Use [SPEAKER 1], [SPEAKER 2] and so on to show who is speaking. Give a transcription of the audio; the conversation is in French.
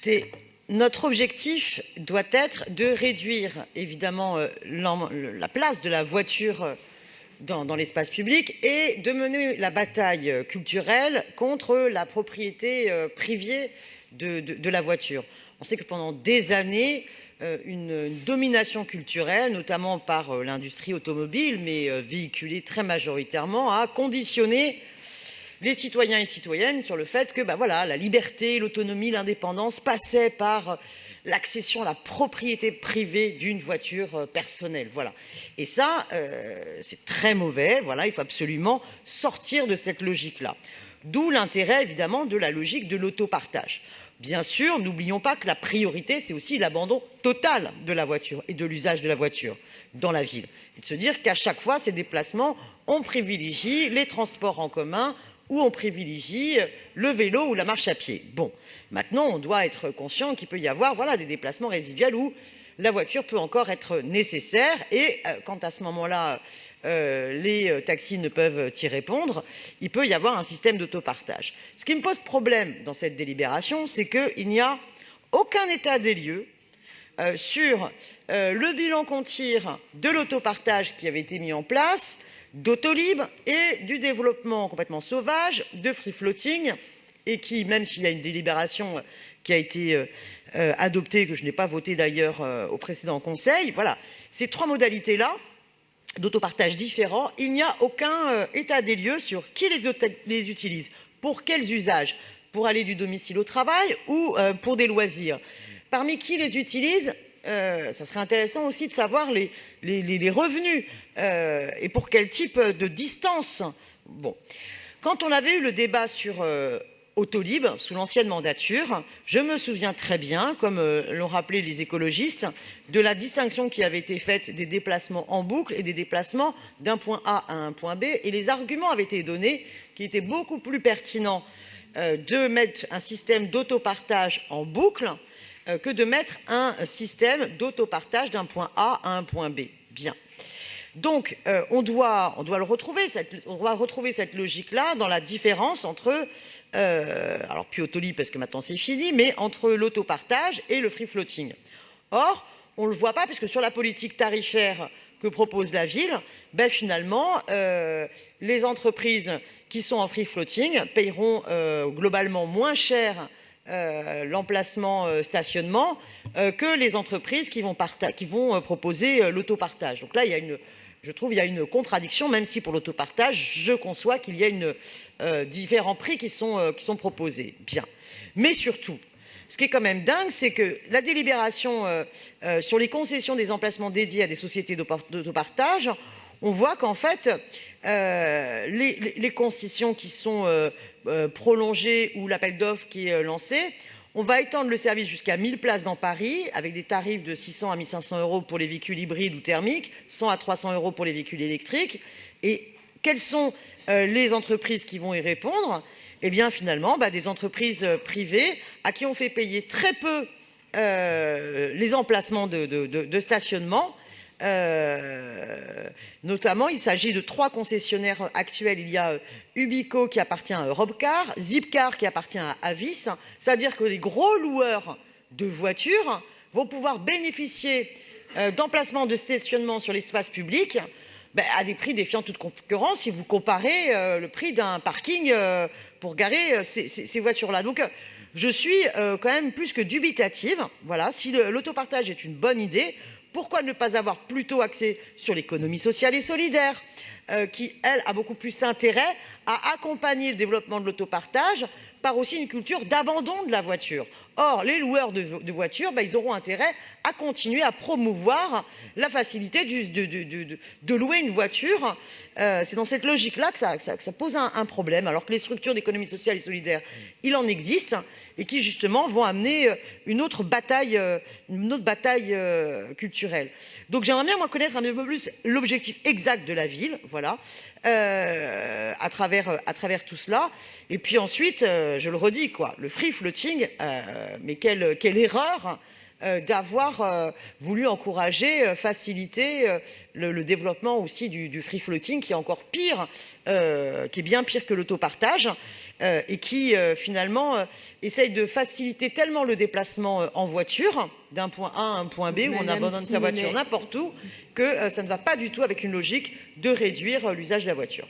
[SPEAKER 1] Écoutez, notre objectif doit être de réduire évidemment la place de la voiture dans l'espace public et de mener la bataille culturelle contre la propriété privée de la voiture. On sait que pendant des années, une domination culturelle, notamment par l'industrie automobile, mais véhiculée très majoritairement, a conditionné les citoyens et citoyennes sur le fait que voilà, la liberté, l'autonomie, l'indépendance passaient par l'accession à la propriété privée d'une voiture personnelle. Voilà. Et ça, c'est très mauvais. Voilà, il faut absolument sortir de cette logique-là. D'où l'intérêt, évidemment, de la logique de l'autopartage. Bien sûr, n'oublions pas que la priorité, c'est aussi l'abandon total de la voiture et de l'usage de la voiture dans la ville. Et de se dire qu'à chaque fois, ces déplacements, on privilégie les transports en commun ou on privilégie le vélo ou la marche à pied. Bon, maintenant, on doit être conscient qu'il peut y avoir des déplacements résiduels où la voiture peut encore être nécessaire. Et quand à ce moment-là, les taxis ne peuvent y répondre, il peut y avoir un système d'autopartage. Ce qui me pose problème dans cette délibération, c'est qu'il n'y a aucun état des lieux sur le bilan qu'on tire de l'autopartage qui avait été mis en place, d'Autolib et du développement complètement sauvage de free floating, et qui, même s'il y a une délibération qui a été adoptée, que je n'ai pas votée d'ailleurs au précédent conseil, voilà, ces trois modalités-là d'autopartage différents, il n'y a aucun état des lieux sur qui les utilise, pour quels usages, pour aller du domicile au travail ou pour des loisirs. Parmi qui les utilise, ça serait intéressant aussi de savoir les revenus et pour quel type de distance. Bon. Quand on avait eu le débat sur Autolib, sous l'ancienne mandature, je me souviens très bien, comme l'ont rappelé les écologistes, de la distinction qui avait été faite des déplacements en boucle et des déplacements d'un point A à un point B. Et les arguments avaient été donnés qui étaient beaucoup plus pertinents de mettre un système d'autopartage en boucle que de mettre un système d'autopartage d'un point A à un point B. Bien. Donc, on doit retrouver cette logique-là dans la différence entre, alors puis Autolib parce que maintenant c'est fini, mais entre l'autopartage et le free floating. Or, on ne le voit pas puisque sur la politique tarifaire que propose la ville, finalement, les entreprises qui sont en free floating payeront globalement moins cher l'emplacement stationnement que les entreprises qui vont proposer l'autopartage. Donc là, je trouve il y a une contradiction, même si pour l'autopartage, je conçois qu'il y a différents prix qui sont proposés. Bien. Mais surtout, ce qui est quand même dingue, c'est que la délibération sur les concessions des emplacements dédiés à des sociétés d'autopartage, on voit qu'en fait, les concessions qui sont prolongées ou l'appel d'offres qui est lancé, on va étendre le service jusqu'à 1000 places dans Paris, avec des tarifs de 600 à 1500 euros pour les véhicules hybrides ou thermiques, 100 à 300 euros pour les véhicules électriques. Et quelles sont les entreprises qui vont y répondre? Eh bien, finalement, des entreprises privées à qui on fait payer très peu les emplacements de stationnement. Notamment, il s'agit de 3 concessionnaires actuels. Il y a Ubico qui appartient à Europcar, Zipcar qui appartient à Avis. C'est-à-dire que les gros loueurs de voitures vont pouvoir bénéficier d'emplacements de stationnement sur l'espace public à des prix défiant toute concurrence si vous comparez le prix d'un parking pour garer ces voitures-là. Donc, je suis quand même plus que dubitative. Voilà, si l'autopartage est une bonne idée, pourquoi ne pas avoir plutôt axé sur l'économie sociale et solidaire qui, elle, a beaucoup plus intérêt à accompagner le développement de l'autopartage par aussi une culture d'abandon de la voiture. Or, les loueurs de voitures, ils auront intérêt à continuer à promouvoir la facilité de louer une voiture. C'est dans cette logique-là que ça pose un problème, alors que les structures d'économie sociale et solidaire, il en existe, et qui justement vont amener une autre bataille culturelle. Donc j'aimerais bien connaître un peu plus l'objectif exact de la ville, voilà, à travers tout cela. Et puis ensuite, je le redis, le free floating, mais quelle erreur d'avoir voulu encourager, faciliter le développement aussi du free floating, qui est encore pire, qui est bien pire que l'autopartage, et qui finalement essaye de faciliter tellement le déplacement en voiture d'un point A à un point B, où on abandonne sa voiture n'importe où, que ça ne va pas du tout avec une logique de réduire l'usage de la voiture.